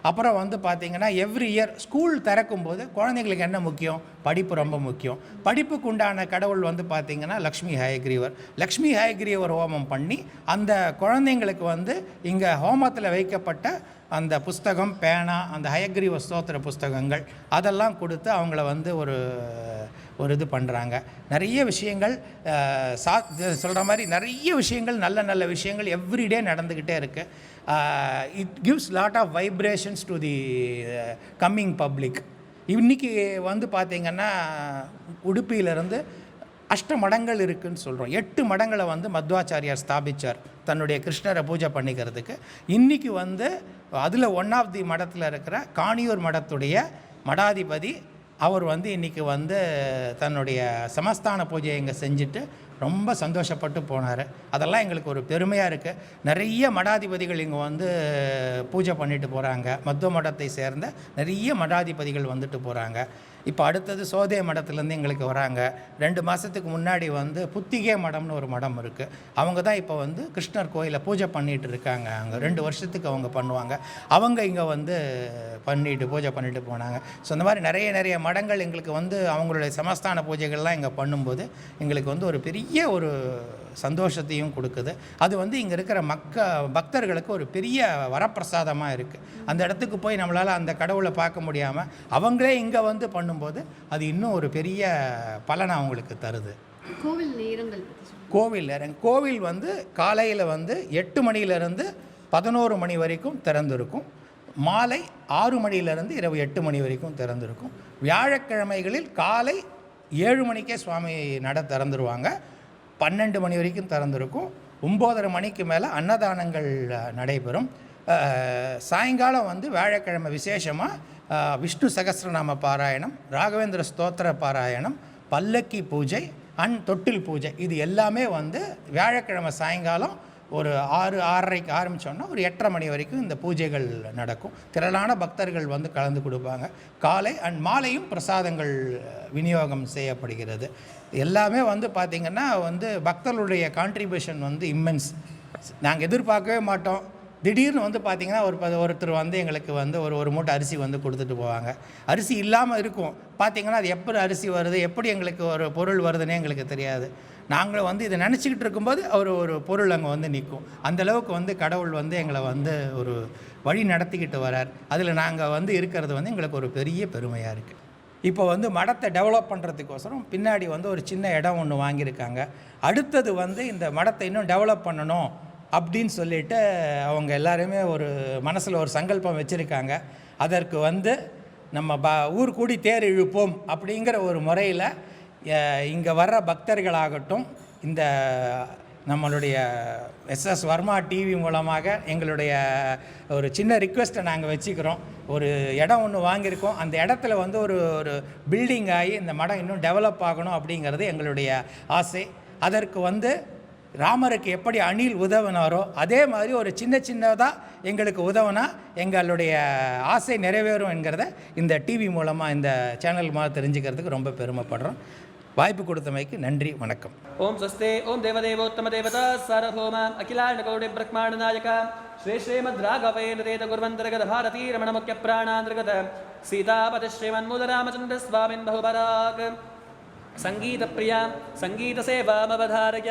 அப்புறம் வந்து பார்த்திங்கன்னா எவ்ரி இயர் ஸ்கூல் திறக்கும்போது குழந்தைங்களுக்கு என்ன முக்கியம்? படிப்பு ரொம்ப முக்கியம். படிப்புக்கு உண்டான கடவுள் வந்து பார்த்திங்கன்னா லக்ஷ்மி ஹயக்ரீவர் ஹோமம் பண்ணி அந்த குழந்தைங்களுக்கு வந்து இங்கே ஹோமத்தில் வைக்கப்பட்ட அந்த புஸ்தகம், பேனா, அந்த ஹயக்ரீவ ஸ்தோத்திர புஸ்தகங்கள் அதெல்லாம் கொடுத்து அவங்கள வந்து ஒரு இது பண்ணுறாங்க. நிறைய விஷயங்கள் சொல்கிற மாதிரி நிறைய விஷயங்கள் நல்ல விஷயங்கள் எவ்ரிடே நடந்துக்கிட்டே இருக்குது. It gives lot of vibrations to the coming public. இன்றைக்கி வந்து பார்த்திங்கன்னா உடுப்பியிலேருந்து 8 மடங்கள் இருக்குதுன்னு சொல்கிறோம். 8 மடங்களை வந்து மத்வாச்சாரியார் ஸ்தாபித்தார் தன்னுடைய கிருஷ்ணரை பூஜை பண்ணிக்கிறதுக்கு. இன்றைக்கி வந்து அதில் 1 ஆஃப் தி மடத்தில் இருக்கிற காணியூர் மடத்துடைய மடாதிபதி அவர் வந்து இன்றைக்கி வந்து தன்னுடைய சமஸ்தான பூஜையை இங்கே செஞ்சுட்டு ரொம்ப சந்தோஷப்பட்டு போனார். அதெல்லாம் எங்களுக்கு ஒரு பெருமையாக இருக்குது. நிறைய மடாதிபதிகள் இங்கே வந்து பூஜை பண்ணிட்டு போகிறாங்க. மத்துவ மடத்தை சேர்ந்த நிறைய மடாதிபதிகள் வந்துட்டு போகிறாங்க. இப்போ அடுத்தது சோதே மடத்துலேருந்து எங்களுக்கு வராங்க. 2 மாதத்துக்கு முன்னாடி வந்து புத்திகே மடம்னு ஒரு மடம் இருக்குது. அவங்க தான் இப்போ வந்து கிருஷ்ணர் கோயிலை பூஜை பண்ணிகிட்டு இருக்காங்க. அங்கே 2 வருஷத்துக்கு அவங்க பண்ணுவாங்க. அவங்க இங்கே வந்து பூஜை பண்ணிட்டு போனாங்க. ஸோ இந்த மாதிரி நிறைய மடங்கள் எங்களுக்கு வந்து அவங்களுடைய சமஸ்தான பூஜைகள்லாம் இங்கே பண்ணும்போது எங்களுக்கு வந்து ஒரு பெரிய ஒரு சந்தோஷத்தையும் கொடுக்குது. அது வந்து இங்கே இருக்கிற பக்தர்களுக்கு ஒரு பெரிய வரப்பிரசாதமாக இருக்குது. அந்த இடத்துக்கு போய் நம்மளால் அந்த கடவுளை பார்க்க முடியாமல் அவங்களே இங்கே வந்து பண்ணும்போது அது இன்னும் ஒரு பெரிய பலனை அவங்களுக்கு தருது. கோவில் நேரங்கள் கோவில் வந்து காலையில் வந்து 8 மணியிலேருந்து 11 மணி வரைக்கும் திறந்திருக்கும். மாலை 6 மணியிலேருந்து இரவு 8 மணி வரைக்கும் திறந்திருக்கும். வியாழக்கிழமைகளில் காலை 7 மணிக்கே சுவாமி நட திறந்துருவாங்க. 12 மணி வரைக்கும் திறந்துருக்கும். 9:30 மணிக்கு மேலே அன்னதானங்கள் நடைபெறும். சாயங்காலம் வந்து வியாழக்கிழமை விசேஷமாக விஷ்ணு சகஸ்ரநாம பாராயணம், ராகவேந்திர ஸ்தோத்திர பாராயணம், பல்லக்கி பூஜை அண்ட் தொட்டில் பூஜை, இது எல்லாமே வந்து வியாழக்கிழமை சாயங்காலம் ஒரு 6:30க்கு ஆரம்பித்தோன்னா ஒரு 8:30 மணி வரைக்கும் இந்த பூஜைகள் நடக்கும். திரளான பக்தர்கள் வந்து கலந்து கொடுப்பாங்க. காலை அண்ட் மாலையும் பிரசாதங்கள் விநியோகம் செய்யப்படுகிறது. எல்லாமே வந்து பார்த்திங்கன்னா வந்து பக்தர்களுடைய கான்ட்ரிபியூஷன் வந்து இம்மென்ஸ். நாங்கள் எதிர்பார்க்கவே மாட்டோம். திடீர்னு வந்து பார்த்திங்கன்னா ஒருத்தர் வந்து எங்களுக்கு வந்து ஒரு மூட்டை அரிசி வந்து கொடுத்துட்டு போவாங்க. அரிசி இல்லாமல் இருக்கும். பார்த்திங்கன்னா அது எப்படி அரிசி வருது, எப்படி எங்களுக்கு ஒரு பொருள் வருதுன்னே எங்களுக்கு தெரியாது. நாங்கள் வந்து இதை நினச்சிக்கிட்டு இருக்கும்போது ஒரு பொருள் அங்கே வந்து நிற்கும். அந்தளவுக்கு வந்து கடவுள் வந்து எங்களை வந்து ஒரு வழி நடத்திக்கிட்டு வரார். அதில் நாங்கள் வந்து இருக்கிறது வந்து எங்களுக்கு ஒரு பெரிய பெருமையாக இருக்குது. இப்போ வந்து மடத்தை டெவலப் பண்ணுறதுக்கோசரம் பின்னாடி வந்து ஒரு சின்ன இடம் ஒன்று வாங்கியிருக்காங்க. அடுத்தது வந்து இந்த மடத்தை இன்னும் டெவலப் பண்ணணும் அப்படின்னு சொல்லிட்டு அவங்க எல்லாருமே ஒரு மனசில் ஒரு சங்கல்பம் வச்சுருக்காங்க. அதற்கு வந்து நம்ம ஊர் கூடி தேர் இழுப்போம் அப்படிங்கிற ஒரு முறையில் இங்கே வர்ற பக்தர்களாகட்டும், இந்த நம்மளுடைய எஸ்எஸ் வர்மா டிவி மூலமாக எங்களுடைய ஒரு சின்ன ரிக்வெஸ்ட்டை நாங்கள் வச்சுக்கிறோம். ஒரு இடம் ஒன்று வாங்கியிருக்கோம். அந்த இடத்துல வந்து ஒரு பில்டிங் ஆகி இந்த மடம் இன்னும் டெவலப் ஆகணும் அப்படிங்கிறது எங்களுடைய ஆசை. அதற்கு வந்து ராமருக்கு எப்படி அணில் உதவினாரோ அதே மாதிரி ஒரு சின்னதாக எங்களுக்கு உதவுனா எங்களுடைய ஆசை நிறைவேறும் என்கிறத இந்த டிவி மூலமாக, இந்த சேனல் மூலமாக தெரிஞ்சுக்கிறதுக்கு ரொம்ப பெருமைப்படுறோம். வாய்ப்பு கொடுத்தமைக்கு நன்றி, வணக்கம். ஓம் ஸ்வஸ்தே. ஓம் தேவதேவோத்தம தேவதா சாரபௌம அகிலாண்ட கோடி பிரக்மாண்ட நாயக ஸ்ரீ ஸ்ரீமத் ராகவேந்திர தேத குருவந்தர்கத பாரதீ ரமண முக்கிய பிராணாந்தர்கத சீதாபதி ஸ்ரீமன்முத ராமச்சந்திர ஸ்வாமின் பகுபராக் சங்கீத பிரியா சங்கீத சேவாமவதாரய.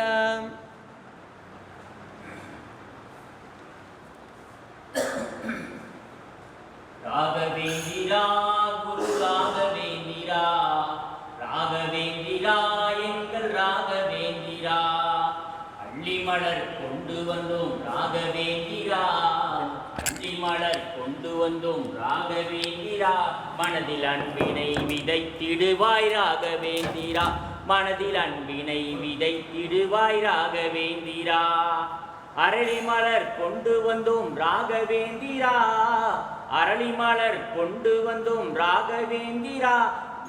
ராகவேந்திரா குரு ராகவேந்திரா, ராகவேந்திரா எங்கள் ராகவேந்திரா, அள்ளிமலர் கொண்டு வந்தோம் ராகவேந்திரா, அள்ளிமலர் கொண்டு வந்தோம் ராகவேந்திரா, மனதில் அன்பினை விதைத்திடுவாய் ராகவேந்திரா, மனதில் அன்பினை விதைத்திடுவாய் ராகவேந்திரா, அரளிமலர் கொண்டு வந்தோம் ராகவேந்திரா, அரளிமலர் கொண்டு வந்தோம் ராகவேந்திரா,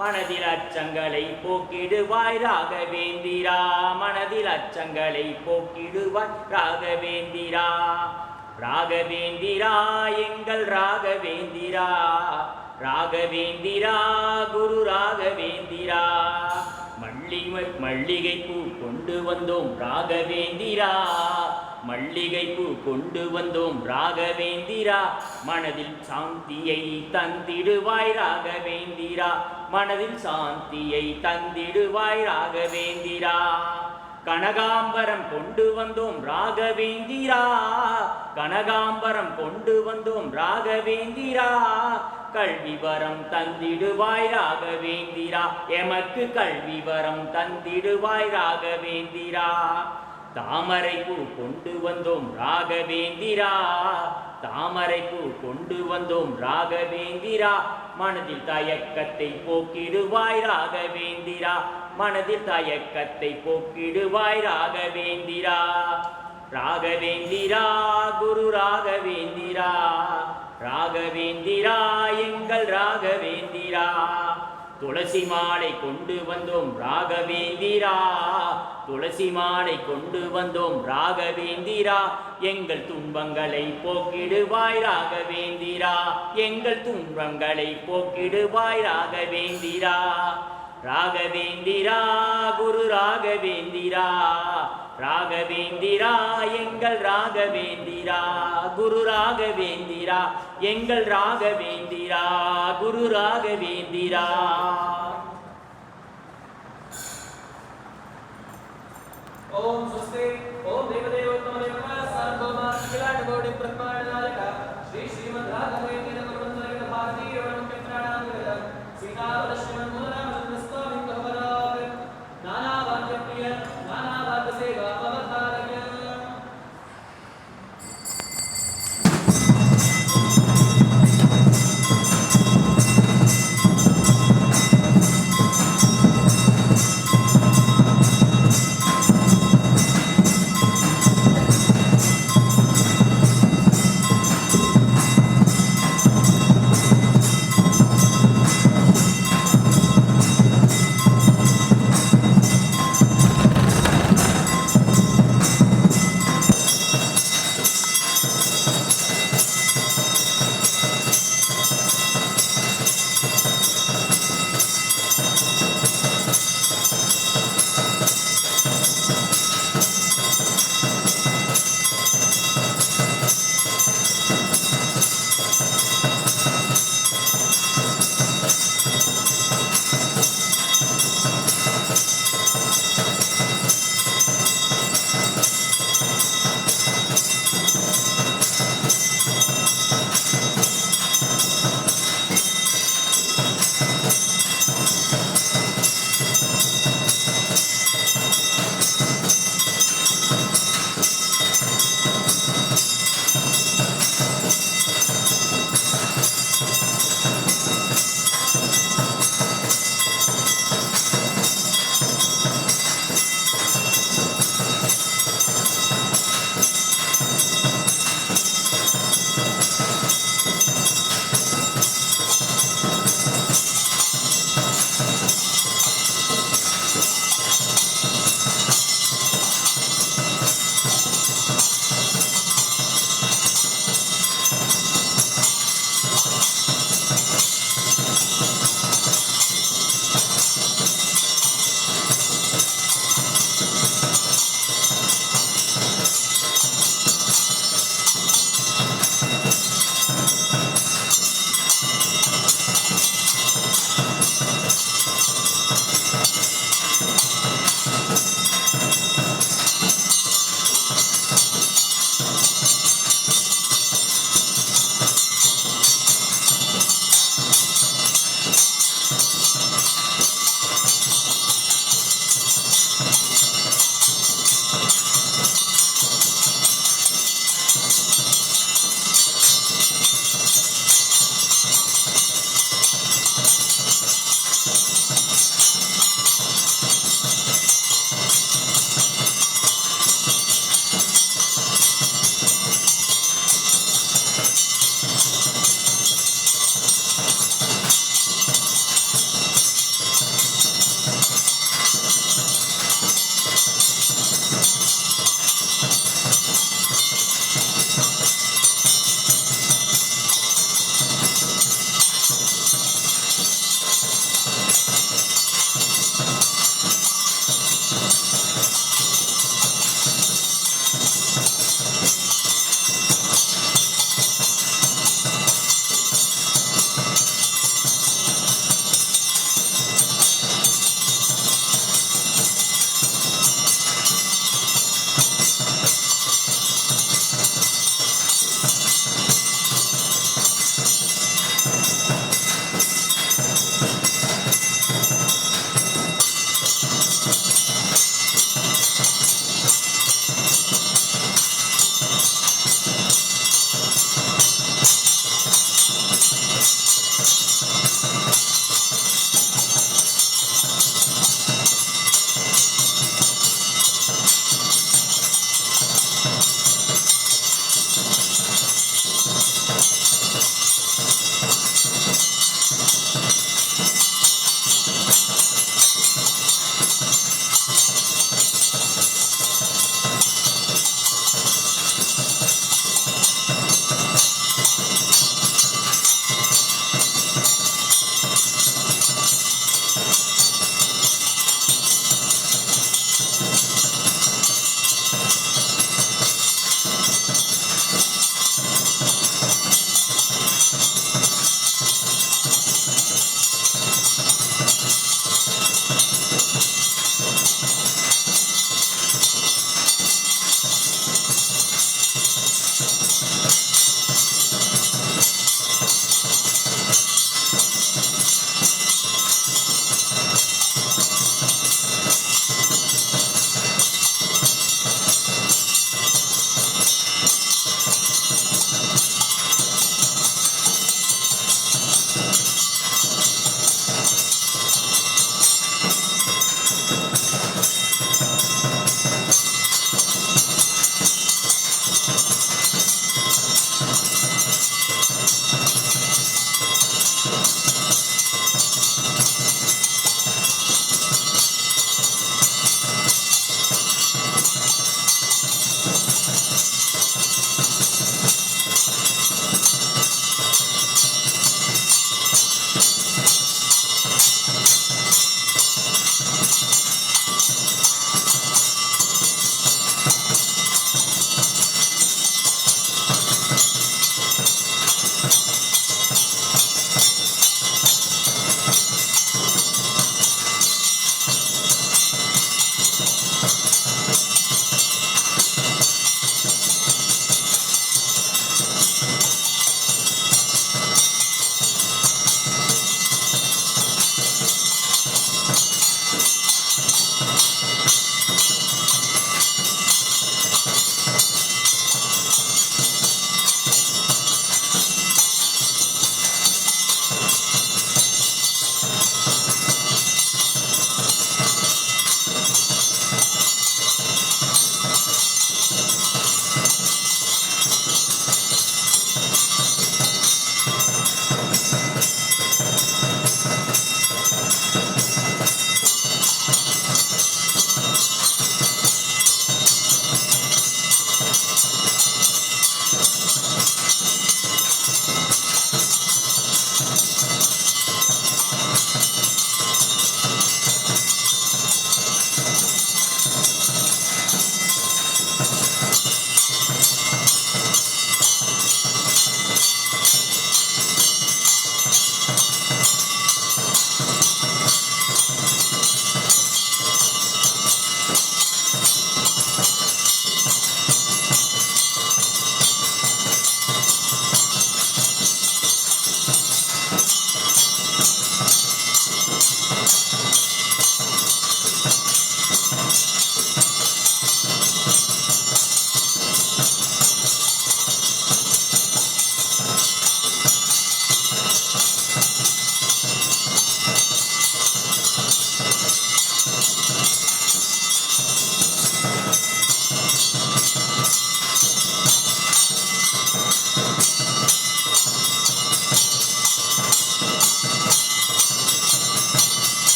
மனதில் அச்சங்களை போக்கிடுவாய் ராகவேந்திரா, மனதில் அச்சங்களை போக்கிடுவாய் ராகவேந்திரா, ராகவேந்திரா எங்கள் ராகவேந்திரா, ராகவேந்திரா குரு ராகவேந்திரா, மல்லிகை பூ கொண்டு வந்தோம் ராகவேந்திரா, மல்லிகை பூ கொண்டு வந்தோம் ராகவேந்திரா, மனதில் சாந்தியை தந்திடுவாய் ராகவேந்திரா, மனதில் சாந்தியை தந்திடுவாய் ராகவேந்திரா, கனகாம்பரம் கொண்டு வந்தோம் ராகவேந்திரா, கனகாம்பரம் கொண்டு வந்தோம் ராகவேந்திரா, கல்வி வரம் தந்திடுவாய் ராகவேந்திரா, எமக்கு கல்வி வரம் தந்திடுவாய் ராகவேந்திரா, தாமரை பூ கொண்டு வந்தோம் ராகவேந்திரா, தாமரை பூ கொண்டு வந்தோம் ராகவேந்திரா, மனதில் தயக்கத்தை போக்கிடுவாய் ராகவேந்திரா, மனதில் தயக்கத்தை போக்கிடுவாய் ராகவேந்திரா, ராகவேந்திரா குரு ராகவேந்திரா, ராகவேந்திரா எங்கள் ராகவேந்திரா, துளசி மாலை கொண்டு வந்தோம் ராகவேந்திரா, துளசி மாலை கொண்டு வந்தோம் ராகவேந்திரா, எங்கள் துன்பங்களை போக்கிடுவாய் ராகவேந்திரா, எங்கள் துன்பங்களை போக்கிடுவாய் ராகவேந்திரா, ராகவேந்திரா குரு ராகவேந்திரா, ராகவேந்திரா எங்கள் ராகவேந்திரா, குரு ராகவேந்திரா எங்கள் ராகவேந்திரா, குரு ராகவேந்திரா. ஓம் ஸ்வஸ்தே. ஓம் தேவதேவோத்தம தேவதா சாரபௌம அகிலாண்ட கோடி பிரக்மாண்ட நாயக ஸ்ரீ ஸ்ரீமத் ராகவேந்திர குருவந்தர்கத பாரதீ ரமண முக்கிய பிராணாந்தர்கத சீதாபதி ஸ்ரீமன்முத ராமச்சந்திர ஸ்வாமின் பகுபராக் நானா வாக்கிய பிரிய நானா வாக்கிய சேவா அவதாரய.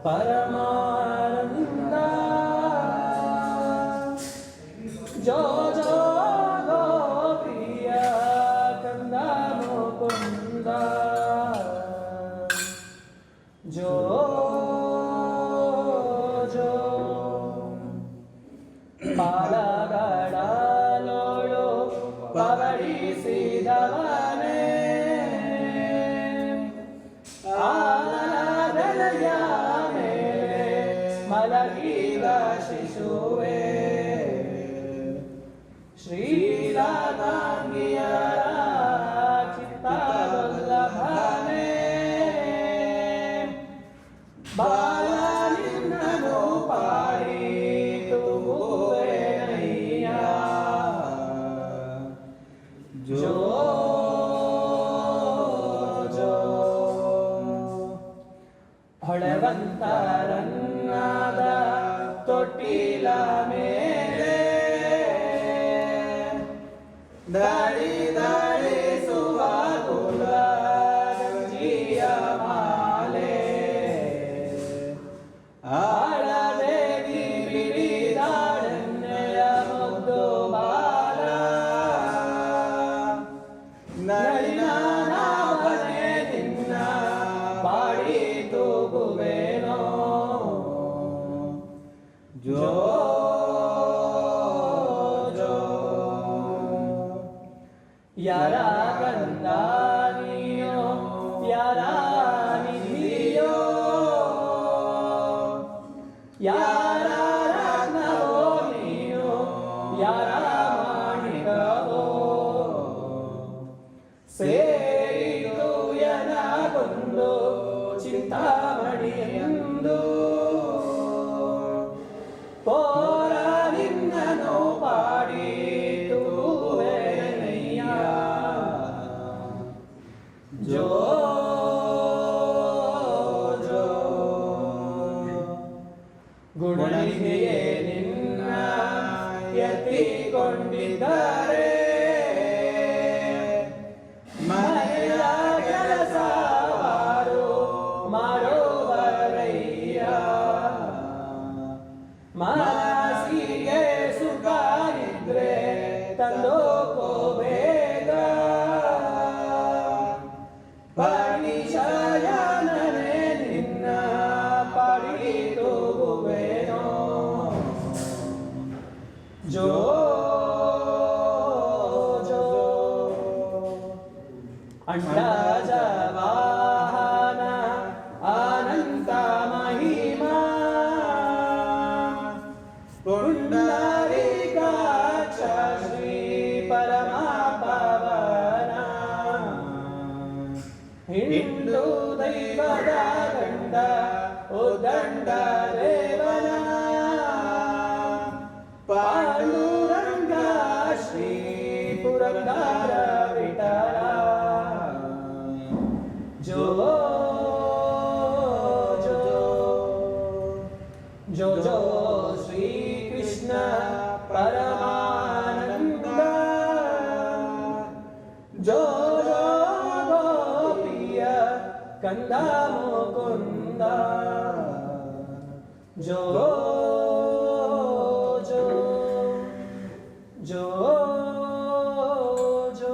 परमानंद जो जो गोप्रिय कंद मुकुंद जो जो ಪಾಲಗಡಲೋಳು ಪವಡಿಸಿದವನೇ ಆಲದೆಲೆಯ ಮೇಲೆ ಮಲಗಿದ ಶಿಶುವೇ ಶ್ರೀರಾಧಾಂಗಿಯರ ಚಿತ್ತವಲ್ಲಭನೇ ಬಾಲನಿನ್ನನು ಪಾಡಿ ತುಗುವೆನಯ್ಯ ಜೋ ಜೋ ಹೊಳೆವಂತರನ್ನಾದ ತೊಟ್ಟಿಲ ಮೇಲೆ ದಾಳಿ ದಾಳಿಸುವ ಕುಲಗಂಜಿಯ ಮಾಲೆ ಆಳದೇವಿ ಬಿಡಿದಾಳೆನ್ನೆಯ ಮುದ್ದು ಬಾಲ ನಳಿನಾಭನೆ ನಿನ್ನ ಪಾಡಿ ತೂಗುವೆನೋ ಜೋ ಜೋ ಯಾರ ಕಂದ ನೀಯೋ ಯಾರ ನಿಧಿಯೋ ಯಾರ ರತ್ನವೋ ನೀನು ಯಾರ ಮಾಣಿಕವೋ ಸೇರಿತು ಎನಗೊಂದು ಚಿಂತಾಮಣಿಯೆಂದು ಪೋರ ನಿನ್ನನು ಪಾಡಿ ತೂಗುವೆನಯ್ಯ ಜೋ ಜೋ ಗುಣನಿಗೆ ನಿನ್ನ ಎತ್ತಿಕೊಂಡಿದ್ದಾರೆ ಮನೆಯ ಕೆಲಸವಾರು ಮಾಡುವರಯ್ಯ ಮನಸ್ಸಿಗೆ ಸುಖ ನಿದ್ರೆ ತಂದೋಕೋ ಬೇಗ ಪರಿಶಯನನೆ ನಿನ್ನ ಪಡಿ ತೂಗುವೆನೋ ಜೋ ಜೋ ಅಂಡಜವಾಹನ ಅನಂತ ಮಹಿಮಾ ಪುಂಡರೀಕಾಕ್ಷ ಶ್ರೀ ಪರಮ ಪವನ ಹಿಂದೂ ದೈವದ ಗಂಡ ಉದ್ದಂಡ ದೇವನ ಪಾಂಡುರಂಗ ಶ್ರೀ ಪುರಂದರ ವಿಠಲ ಜೋ ಜೋ ಜೋ ಜೋ ಶ್ರೀ ಕೃಷ್ಣ ಪರಮಾನಂದ ಜೋ ಜೋ ಗೋಪಿಯ ಕಂದ ಮುಕುಂದ ಜೋ ಜೋ ಜೋ ಜೋ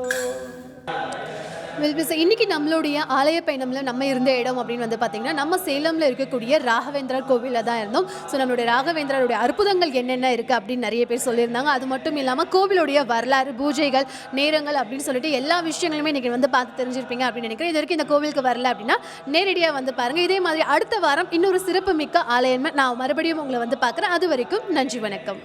இன்னைக்கு நம்மளுடைய ஆலய பயணம்ல நம்ம இருந்த இடம் அப்படின்னு வந்து பார்த்தீங்கன்னா நம்ம சேலம்ல இருக்கக்கூடிய ராகவேந்திரர் கோவிலில் தான் இருந்தோம். ஸோ நம்மளுடைய ராகவேந்திரருடைய அற்புதங்கள் என்னென்ன இருக்குது அப்படின்னு நிறைய பேர் சொல்லியிருந்தாங்க. அது மட்டும் இல்லாமல் கோவிலுடைய வரலாறு, பூஜைகள், நேரங்கள் அப்படின்னு சொல்லிட்டு எல்லா விஷயங்களுமே இன்றைக்கி வந்து பார்த்து தெரிஞ்சிருப்பீங்க அப்படின்னு நினைக்கிறேன். இது வரைக்கும் இந்த கோவிலுக்கு வரல அப்படின்னா நேரடியாக வந்து பாருங்கள். இதே மாதிரி அடுத்த வாரம் இன்னொரு சிறப்பு மிக்க ஆலயம் நான் மறுபடியும் உங்களை வந்து பார்க்குறேன். அது வரைக்கும் நன்றி, வணக்கம்.